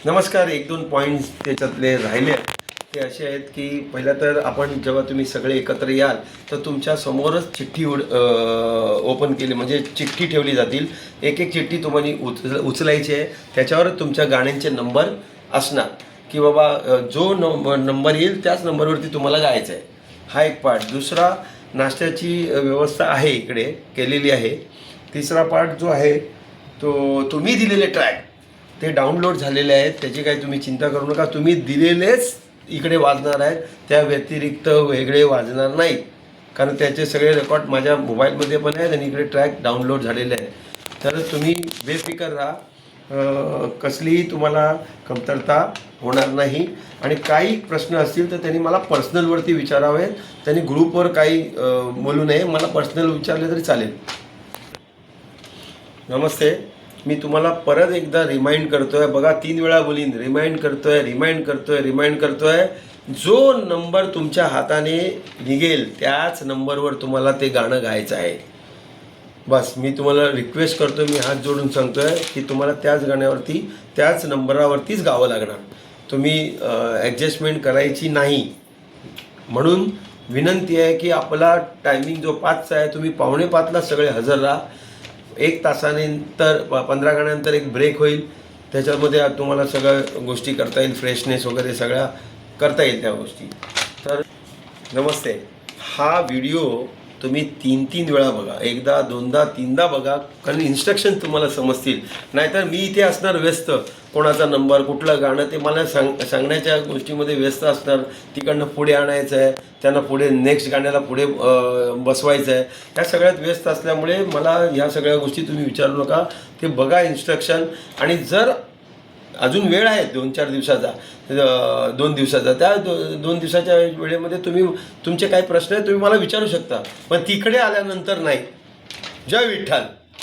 नमस्कार. एक दोन पॉईंट्स त्याच्यातले राहिले आहेत ते असे आहेत की पहिला तर आपण जेव्हा तुम्ही सगळे एकत्र याल तर तुमच्या समोरच चिठ्ठी ओपन केली म्हणजे चिठ्ठी ठेवली जातील. एक एक चिठ्ठी तुम्हाला उचलायची आहे. त्याच्यावर तुमच्या गाण्यांचे नंबर असणार की बाबा जो नंबर येईल त्याच नंबरवरती तुम्हाला गायचं आहे. हा एक पार्ट. दुसरा, नाश्त्याची व्यवस्था आहे इकडे केलेली आहे. तिसरा पार्ट जो आहे तो तुम्ही दिलेले ट्रॅक ते डाउनलोड झालेले आहेत. त्याची काही तुम्ही चिंता करू नका. तुम्ही दिलेलेच इकडे वाजणार आहेत, त्या व्यतिरिक्त वेगळे वाजणार नाहीत. कारण त्याचे सगळे रेकॉर्ड माझ्या मोबाईलमध्ये पण आहेत आणि इकडे ट्रॅक डाउनलोड झालेले आहेत. तर तुम्ही बेफिकर राहा. कसलीही तुम्हाला कमतरता होणार नाही. आणि काही प्रश्न असतील तर त्यांनी मला पर्सनलवरती विचारावेत. त्यांनी ग्रुपवर काही बोलू नये. मला पर्सनल विचारले तरी चालेल. नमस्ते. मी तुम्हाला परत एकदा रिमाइंड करतोय. बघा, 3 वेळा बोलीन. रिमाइंड करतोय. जो नंबर तुमच्या हाताने निघेल त्याच नंबरवर तुम्हाला ते गाणं गायचं आहे. बस मी तुम्हाला रिक्वेस्ट करतोय, मी हात जोडून सांगतोय की तुम्हाला त्याच गाण्यावरती त्याच नंबरावरतीच गावं लागणार. तुम्ही ॲडजस्टमेंट करायची नाही. म्हणून विनंती आहे की आपला टायमिंग जो 5चा आहे, तुम्ही 4:45ला सगळे हजर राहा. 1 तासानंतर 15 गाण्यानंतर एक ब्रेक होईल. त्याच्यामध्ये तुम्हाला सगळ्या गोष्टी करता येईल. फ्रेशनेस वगैरे सगळ्या करता येईल त्या गोष्टी. तर नमस्ते. हा व्हिडिओ तुम्ही 3-3 वेळा बघा. एकदा, दोनदा, तीनदा बघा. कारण इन्स्ट्रक्शन तुम्हाला समजतील. नाहीतर मी इथे असणार व्यस्त. कोणाचा नंबर, कुठलं गाणं ते मला सांगण्याच्या गोष्टीमध्ये व्यस्त असणार. तिकडनं पुढे आणायचं आहे, त्यांना पुढे नेक्स्ट गाण्याला पुढे बसवायचं आहे. ह्या सगळ्यात व्यस्त असल्यामुळे मला ह्या सगळ्या गोष्टी तुम्ही विचारू नका. ते बघा इन्स्ट्रक्शन. आणि जर अजून वेळ आहे 2-4 दिवसाचा, 2 दिवसाचा, त्या 2 दिवसाच्या वेळेमध्ये तुम्ही तुमचे काही प्रश्न आहेत तुम्ही मला विचारू शकता. पण तिकडे आल्यानंतर नाही. जय विठ्ठल.